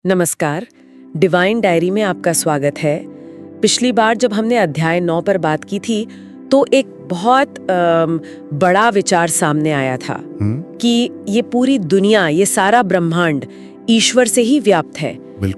नमस्कार, divine diary में आपका स्वागत है। पिछली बार जब हमने अध्याय 9 पर बात की थी तो एक बहुत बड़ा विचार सामने आया था कि ये पूरी दुनिया, ये सारा ब्रह्मांड ईश्वर से ही व्याप्त है।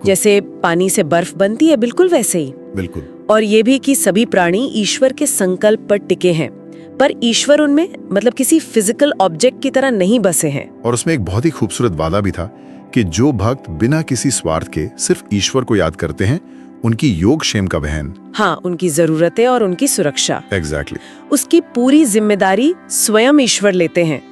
जैसे पानी से बर्फ बनती है, बिल्कुल वैसे ही। बिल्कुल। और ये भी कि सभी प्राणी ईश्वर के संकल्प पर टिके हैं, पर ईश्वर उनमें मतलब किसी फिजिकल ऑब्जेक्ट की तरह नहीं बसे हैं। और उसमें एक बहुत ही खूबसूरत वादा भी था कि जो भक्त बिना किसी स्वार्थ के सिर्फ ईश्वर को याद करते हैं, उनकी योगक्षेम का वहन, हाँ, उनकी जरूरतें और उनकी सुरक्षा, एग्जैक्टली, उसकी पूरी जिम्मेदारी स्वयं ईश्वर लेते हैं।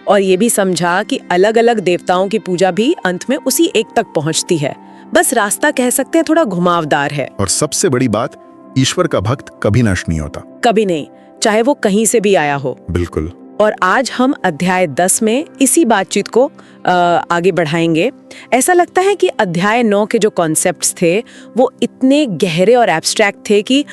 और ये भी समझा कि अलग अलग देवताओं की पूजा भी अंत में उसी एक तक पहुंचती है, बस रास्ता कह सकते हैं थोड़ा घुमावदार है। और सबसे बड़ी बात, ईश्वर का भक्त कभी नष्ट नहीं होता, कभी नहीं, चाहे वो कहीं से भी आया हो। बिल्कुल। और आज हम अध्याय 10 में इसी बातचीत को आगे बढ़ाएंगे। ऐसा लगता है कि अध्याय 9 के जो कॉन्सेप्ट्स थे वो इतने गहरे और एब्स्ट्रैक्ट थे कि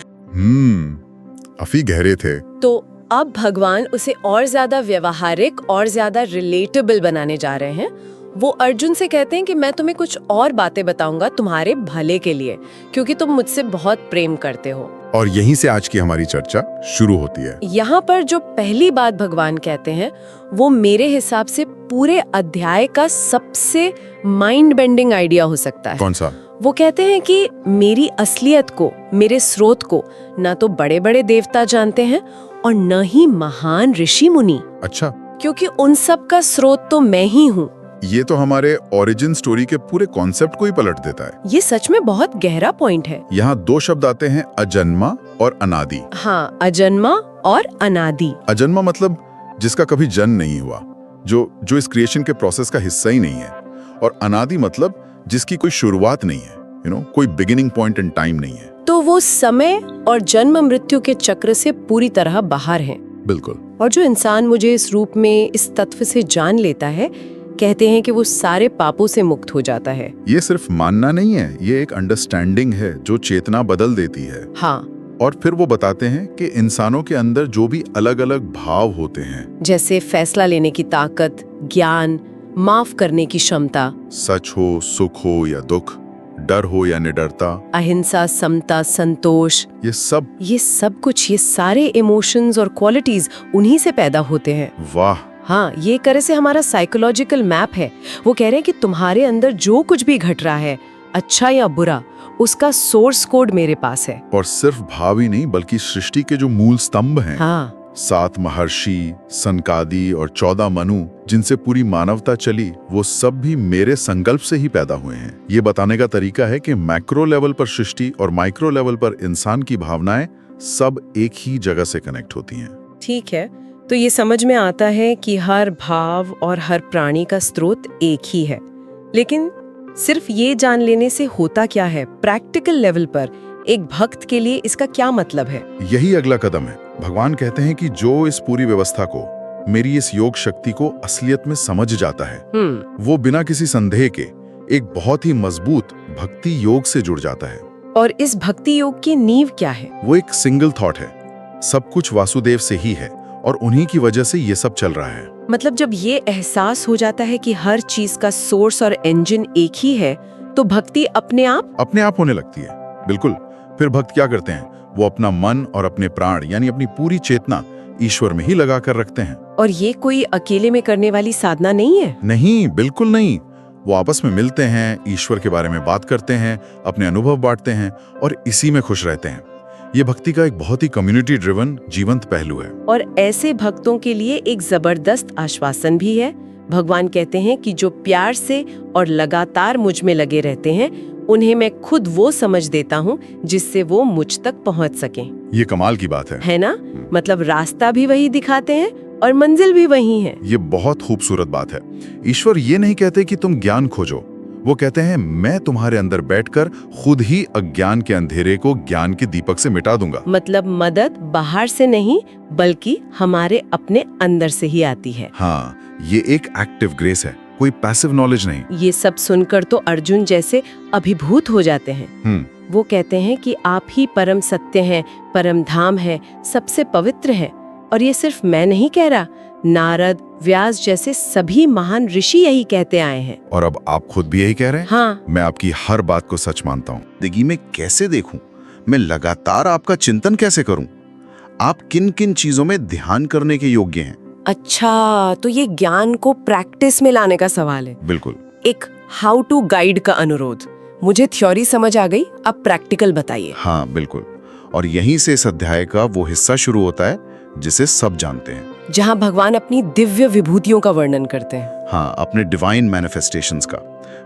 काफी गहरे थे। तो अब भगवान उसे और ज्यादा व्यवहारिक और ज्यादा रिलेटेबल बनाने जा रहे हैं। वो अर्जुन से कहते हैं कि मैं तुम्हें कुछ और बातें बताऊंगा तुम्हारे भले के लिए, क्योंकि तुम मुझसे बहुत प्रेम करते हो। और यहीं से आज की हमारी चर्चा शुरू होती है। यहाँ पर जो पहली बात भगवान कहते हैं वो मेरे हिसाब से पूरे अध्याय का सबसे माइंड बेंडिंग आइडिया हो सकता है। कौन सा? वो कहते हैं कि मेरी असलियत को, मेरे स्रोत को ना तो बड़े बड़े देवता जानते हैं और न ही महान ऋषि मुनि। अच्छा, क्योंकि उन सब का स्रोत तो मैं ही हूँ। ये तो हमारे ओरिजिन स्टोरी के पूरे कॉन्सेप्ट को ही पलट देता है। ये सच में बहुत गहरा पॉइंट है। यहाँ दो शब्द आते हैं, अजन्मा और अनादि। हाँ, अजन्मा और अनादि। अजन्मा मतलब जिसका कभी जन्म नहीं हुआ, जो इस क्रिएशन के प्रोसेस का हिस्सा ही नहीं है। और अनादि मतलब जिसकी कोई शुरुआत नहीं है, कोई बिगिनिंग पॉइंट इन टाइम नहीं है। तो वो समय और जन्म मृत्यु के चक्र से पूरी तरह बाहर है। बिल्कुल। और जो इंसान मुझे इस रूप में, इस तत्व से जान लेता है, कहते हैं कि वो सारे पापों से मुक्त हो जाता है। ये सिर्फ मानना नहीं है, ये एक अंडरस्टैंडिंग है जो चेतना बदल देती है। हाँ। और फिर वो बताते हैं कि इंसानों के अंदर जो भी अलग अलग भाव होते हैं, जैसे फैसला लेने की ताकत, ज्ञान, माफ करने की क्षमता, सच हो, सुख हो या दुख, डर हो या निडरता, अहिंसा, समता, संतोष, ये सब कुछ, ये सारे इमोशंस और क्वालिटीज उन्हीं से पैदा होते हैं। वाह। हाँ, ये करे से हमारा साइकोलॉजिकल मैप है। वो कह रहे हैं कि तुम्हारे अंदर जो कुछ भी घट रहा है, अच्छा या बुरा, उसका सोर्स कोड मेरे पास है। और सिर्फ भाव ही नहीं, बल्कि सृष्टि के जो मूल स्तंभ हैं, हाँ, 7 महर्षि, सनकादि और 14 मनु, जिनसे पूरी मानवता चली, वो सब भी मेरे संकल्प से ही पैदा हुए हैं। ये बताने का तरीका है कि मैक्रो लेवल पर सृष्टि और माइक्रो लेवल पर इंसान की भावनाएं सब एक ही जगह से कनेक्ट होती हैं। ठीक है, तो ये समझ में आता है कि हर भाव और हर प्राणी का स्रोत एक ही है। लेकिन सिर्फ ये जान लेने से होता क्या है? प्रैक्टिकल लेवल पर एक भक्त के लिए इसका क्या मतलब है? यही अगला कदम है। भगवान कहते हैं कि जो इस पूरी व्यवस्था को, मेरी इस योग शक्ति को असलियत में समझ जाता है, वो बिना किसी संदेह के एक बहुत ही मजबूत भक्ति योग से जुड़ जाता है। और इस भक्ति योग की नींव क्या है? वो एक सिंगल थॉट है, सब कुछ वासुदेव से ही है और उन्हीं की वजह से ये सब चल रहा है। मतलब जब ये एहसास हो जाता है कि हर चीज का सोर्स और इंजन एक ही है, तो भक्ति अपने आप होने लगती है। बिल्कुल। फिर भक्त क्या करते हैं? वो अपना मन और अपने प्राण, यानी अपनी पूरी चेतना ईश्वर में ही लगा कर रखते हैं। और ये कोई अकेले में करने वाली साधना नहीं है। नहीं, बिल्कुल नहीं। वो आपस में मिलते हैं, ईश्वर के बारे में बात करते हैं, अपने अनुभव बांटते हैं और इसी में खुश रहते हैं। ये भक्ति का एक बहुत ही कम्युनिटी ड्रिवन जीवंत पहलू है। और ऐसे भक्तों के लिए एक जबरदस्त आश्वासन भी है। भगवान कहते हैं कि जो प्यार से और लगातार मुझ में लगे रहते हैं, उन्हें मैं खुद वो समझ देता हूँ जिससे वो मुझ तक पहुँच सकें। ये कमाल की बात है ना? मतलब रास्ता भी वही दिखाते हैं और मंजिल भी वही है। ये बहुत खूबसूरत बात है। ईश्वर ये नहीं कहते कि तुम ज्ञान खोजो, वो कहते हैं मैं तुम्हारे अंदर बैठकर खुद ही अज्ञान के अंधेरे को ज्ञान के दीपक से मिटा दूंगा। मतलब मदद बाहर से नहीं, बल्कि हमारे अपने अंदर से ही आती है। हाँ, ये एक एक्टिव ग्रेस है, कोई पैसिव नॉलेज नहीं। ये सब सुनकर तो अर्जुन जैसे अभिभूत हो जाते हैं। वो कहते हैं कि आप ही परम सत्य हैं, परम धाम है, सबसे पवित्र है। और ये सिर्फ मैं नहीं कह रहा, नारद, व्यास जैसे सभी महान ऋषि यही कहते आए हैं। और अब आप खुद भी यही कह रहे हैं? हाँ। मैं आपकी हर बात को सच मानता हूँ। जिंदगी में कैसे देखूं? मैं लगातार आपका चिंतन कैसे करूं? आप किन किन चीजों में ध्यान करने के योग्य हैं? अच्छा, तो ये ज्ञान को प्रैक्टिस में लाने का सवाल है। बिल्कुल। एक हाउ टू गाइड का अनुरोध। मुझे थ्योरी समझ आ गई, अब प्रैक्टिकल बताइए। हाँ बिल्कुल। और यहीं से इस अध्याय का वो हिस्सा शुरू होता है जिसे सब जानते हैं, जहाँ भगवान अपनी दिव्य विभूतियों का वर्णन करते हैं। हाँ, अपने डिवाइन मैनिफेस्टेशंस का।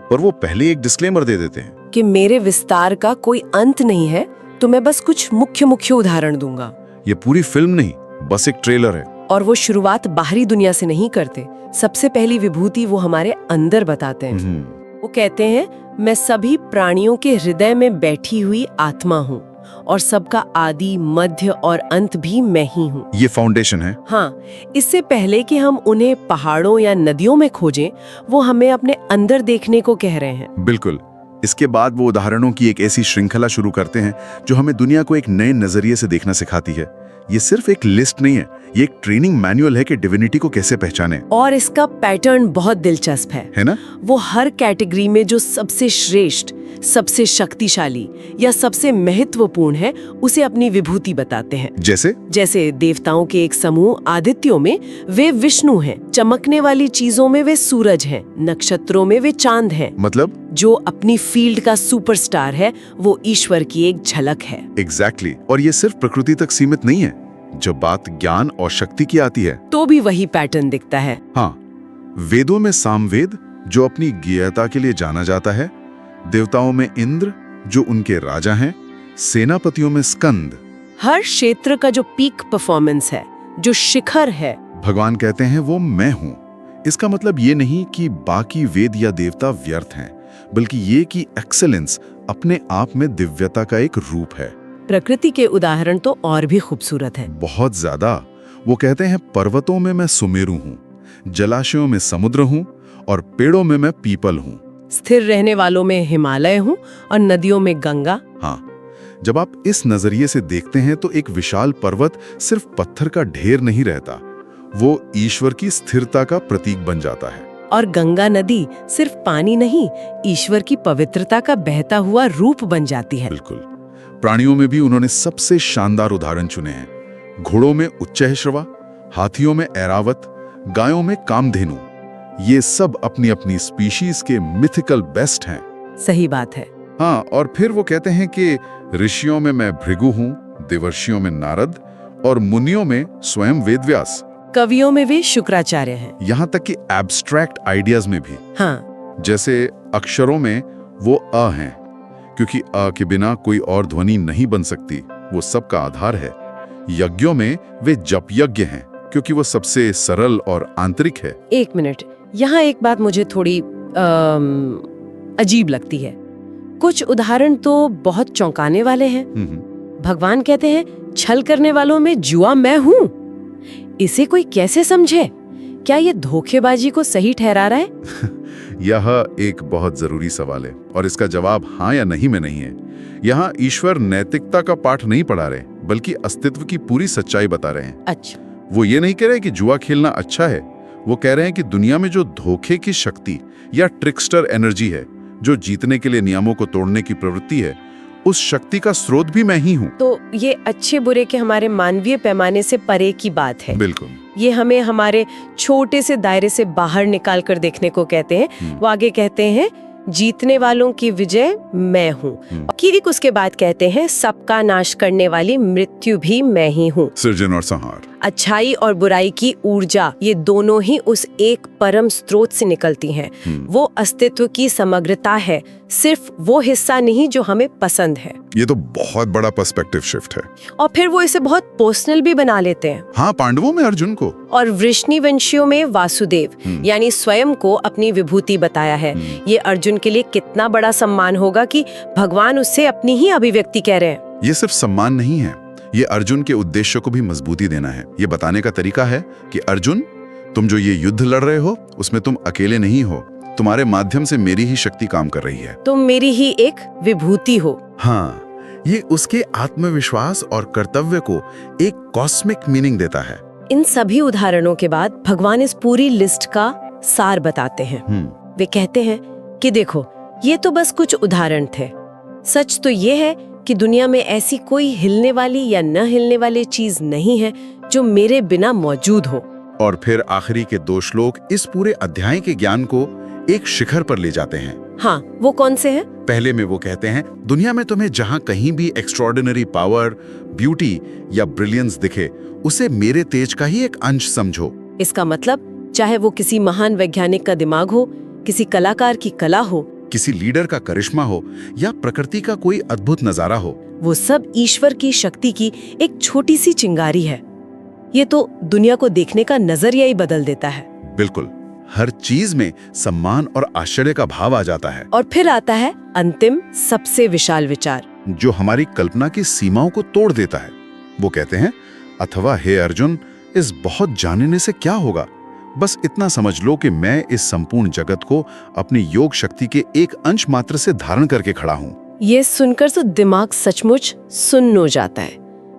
पर वो पहले एक डिस्क्लेमर दे देते हैं कि मेरे विस्तार का कोई अंत नहीं है, तो मैं बस कुछ मुख्य मुख्य उदाहरण दूंगा। ये पूरी फिल्म नहीं, बस एक ट्रेलर है। और वो शुरुआत बाहरी दुनिया से नहीं करते। सबसे पहली विभूति वो हमारे अंदर बताते हैं। वो कहते हैं, मैं सभी प्राणियों के हृदय में बैठी हुई आत्मा हूँ और सबका आदि, मध्य और अंत भी मैं ही हूँ। ये फाउंडेशन है। हाँ, इससे पहले कि हम उन्हें पहाड़ों या नदियों में खोजें, वो हमें अपने अंदर देखने को कह रहे हैं। बिल्कुल। इसके बाद वो उदाहरणों की एक ऐसी श्रृंखला शुरू करते हैं जो हमें दुनिया को एक नए नजरिए से देखना सिखाती है। ये सिर्फ एक लिस्ट नहीं है, ये एक ट्रेनिंग मैनुअल है कि डिविनिटी को कैसे पहचाने। और इसका पैटर्न बहुत दिलचस्प है ना? वो हर कैटेगरी में जो सबसे श्रेष्ठ, सबसे शक्तिशाली या सबसे महत्वपूर्ण है, उसे अपनी विभूति बताते हैं। जैसे देवताओं के एक समूह आदित्यों में वे विष्णु हैं, चमकने वाली चीजों में वे सूरज हैं, नक्षत्रों में वे चांद हैं। मतलब जो अपनी फील्ड का सुपरस्टार है, वो ईश्वर की एक झलक है। एग्जैक्टली। और ये सिर्फ प्रकृति तक सीमित नहीं है। जब बात ज्ञान और शक्ति की आती है तो भी वही पैटर्न दिखता है। हाँ, वेदों में सामवेद जो अपनी ज्ञेयता के लिए जाना जाता है, देवताओं में इंद्र जो उनके राजा हैं, सेनापतियों में स्कंद। हर क्षेत्र का जो पीक परफॉर्मेंस है, जो शिखर है, भगवान कहते हैं वो मैं हूं। इसका मतलब ये नहीं कि बाकी वेद या देवता व्यर्थ हैं, बल्कि ये कि एक्सेलेंस अपने आप में दिव्यता का एक रूप है। प्रकृति के उदाहरण तो और भी खूबसूरत हैं। बहुत ज्यादा। वो कहते हैं पर्वतों में मैं सुमेरु हूँ, जलाशयों में समुद्र हूँ और पेड़ों में मैं पीपल हूँ। स्थिर रहने वालों में हिमालय हूँ और नदियों में गंगा। हाँ, जब आप इस नजरिए से देखते हैं तो एक विशाल पर्वत सिर्फ पत्थर का ढेर नहीं रहता, वो ईश्वर की स्थिरता का प्रतीक बन जाता है। और गंगा नदी सिर्फ पानी नहीं, ईश्वर की पवित्रता का बहता हुआ रूप बन जाती है। बिल्कुल। प्राणियों में भी उन्होंने सबसे शानदार उदाहरण चुने हैं। घोड़ों में उच्चैःश्रवा, हाथियों में ऐरावत, गायों में कामधेनु। ये सब अपनी अपनी स्पीशीज के मिथिकल बेस्ट हैं। सही बात है। हाँ, और फिर वो कहते हैं कि ऋषियों में मैं भृगु हूँ, देवर्षियों में नारद और मुनियों में स्वयं वेदव्यास। कवियों में भी शुक्राचार्य हैं। यहाँ तक कि एब्स्ट्रैक्ट आइडियाज में भी। हाँ, जैसे अक्षरों में वो अ हैं, क्योंकि अ के बिना कोई और ध्वनि नहीं बन सकती, वो सबका आधार है। यज्ञों में वे जप यज्ञ हैं, क्योंकि वो सबसे सरल और आंतरिक है। एक मिनट, यहाँ एक बात मुझे थोड़ी अजीब लगती है। कुछ उदाहरण तो बहुत चौंकाने वाले हैं। भगवान कहते हैं, छल करने वालों में जुआ मैं हूँ। इसे कोई कैसे समझे? क्या ये धोखेबाजी को सही ठहरा रहा है? यह एक बहुत जरूरी सवाल है और इसका जवाब हाँ या नहीं में नहीं है। यहाँ ईश्वर नैतिकता का पाठ नहीं पढ़ा रहे, बल्कि अस्तित्व की पूरी सच्चाई बता रहे हैं। अच्छा। वो ये नहीं कह रहे कि जुआ खेलना अच्छा है, वो कह रहे हैं कि दुनिया में जो धोखे की शक्ति या ट्रिकस्टर एनर्जी है, जो जीतने के लिए नियमों को तोड़ने की प्रवृत्ति है, उस शक्ति का स्रोत भी मैं ही हूँ। तो ये अच्छे बुरे के हमारे मानवीय पैमाने से परे की बात है। बिल्कुल। ये हमें हमारे छोटे से दायरे से बाहर निकाल कर देखने को कहते हैं। वो आगे कहते हैं, जीतने वालों की विजय मैं हूँ। ठीक उसके बाद कहते हैं, सबका नाश करने वाली मृत्यु भी मैं ही हूँ। सृजन और संहार, अच्छाई और बुराई की ऊर्जा, ये दोनों ही उस एक परम स्रोत से निकलती हैं। वो अस्तित्व की समग्रता है, सिर्फ वो हिस्सा नहीं जो हमें पसंद है। ये तो बहुत बड़ा पर्सपेक्टिव शिफ्ट है। और फिर वो इसे बहुत पर्सनल भी बना लेते हैं। हाँ, पांडवों में अर्जुन को और वृष्णिवंशियों में वासुदेव, यानी स्वयं को अपनी विभूति बताया है। ये अर्जुन के लिए कितना बड़ा सम्मान होगा कि भगवान उससे अपनी ही अभिव्यक्ति कह रहे हैं। ये सिर्फ सम्मान नहीं है, ये अर्जुन के उद्देश्य को भी मजबूती देना है। ये बताने का तरीका है कि अर्जुन, तुम जो ये युद्ध लड़ रहे हो, उसमें तुम अकेले नहीं हो, तुम्हारे माध्यम से मेरी ही शक्ति काम कर रही है। तुम मेरी ही एक विभूति हो। हाँ, ये उसके आत्मविश्वास और कर्तव्य को एक कॉस्मिक मीनिंग देता है। इन सभी उदाहरणों के बाद भगवान इस पूरी लिस्ट का सार बताते हैं। वे कहते हैं कि देखो, ये तो बस कुछ उदाहरण थे। सच तो ये है कि दुनिया में ऐसी कोई हिलने वाली या न हिलने वाली चीज नहीं है जो मेरे बिना मौजूद हो। और फिर आखिरी के 2 श्लोक इस पूरे अध्याय के ज्ञान को एक शिखर पर ले जाते हैं। हाँ, वो कौन से हैं? पहले में वो कहते हैं, दुनिया में तुम्हें जहां कहीं भी एक्स्ट्रॉर्डिनरी पावर, ब्यूटी या ब्रिलियंस दिखे, उसे मेरे तेज का ही एक अंश समझो। इसका मतलब चाहे वो किसी महान वैज्ञानिक का दिमाग हो, किसी कलाकार की कला हो, किसी लीडर का करिश्मा हो या प्रकृति का कोई अद्भुत नजारा हो, वो सब ईश्वर की शक्ति की एक छोटी सी चिंगारी है। ये तो दुनिया को देखने का नजरिया ही बदल देता है। बिल्कुल, हर चीज में सम्मान और आश्चर्य का भाव आ जाता है। और फिर आता है अंतिम सबसे विशाल विचार, जो हमारी कल्पना की सीमाओं को तोड़ देता है। वो कहते हैं, अथवा हे अर्जुन, इस बहुत जानने से क्या होगा? बस इतना समझ लो कि मैं इस संपूर्ण जगत को अपनी योग शक्ति के एक अंश मात्र से धारण करके खड़ा हूँ। ये सुनकर तो दिमाग सचमुच सुन्न हो जाता है।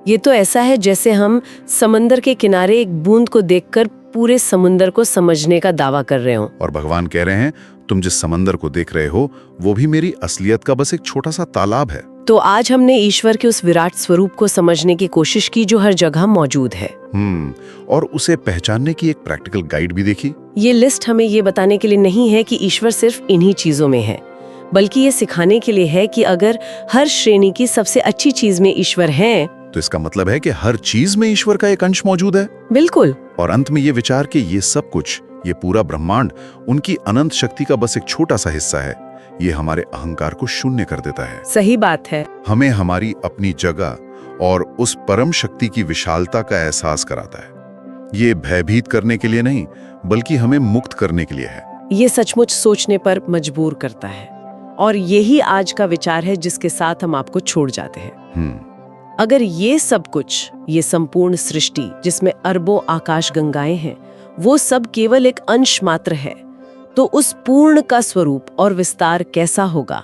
ये तो ऐसा है जैसे हम समंदर के किनारे एक बूंद को देखकर पूरे समुंदर को समझने का दावा कर रहे हों। और भगवान कह रहे हैं, तुम जिस समंदर को देख रहे हो वो भी मेरी असलियत का बस एक छोटा सा तालाब है। तो आज हमने ईश्वर के उस विराट स्वरूप को समझने की कोशिश की जो हर जगह मौजूद है। और उसे पहचानने की एक प्रैक्टिकल गाइड भी देखी। ये लिस्ट हमें ये बताने के लिए नहीं है कि ईश्वर सिर्फ इन्हीं चीजों में है, बल्कि ये सिखाने के लिए है कि अगर हर श्रेणी की सबसे अच्छी चीज में ईश्वर है, तो इसका मतलब है कि हर चीज में ईश्वर का एक अंश मौजूद है। बिल्कुल। और अंत में ये विचार कि ये सब कुछ, ये पूरा ब्रह्मांड उनकी अनंत शक्ति का बस एक छोटा सा हिस्सा है, ये हमारे अहंकार को शून्य कर देता है। सही बात है। हमें हमारी अपनी जगह और उस परम शक्ति की विशालता का एहसास कराता है। ये भयभीत करने के लिए नहीं, बल्कि हमें मुक्त करने के लिए है। ये सचमुच सोचने पर मजबूर करता है। और यही आज का विचार है जिसके साथ हम आपको छोड़ जाते हैं। अगर ये सब कुछ, ये संपूर्ण सृष्टि जिसमें अरबों आकाश गंगाएं हैं, वो सब केवल एक अंश मात्र है, तो उस पूर्ण का स्वरूप और विस्तार कैसा होगा?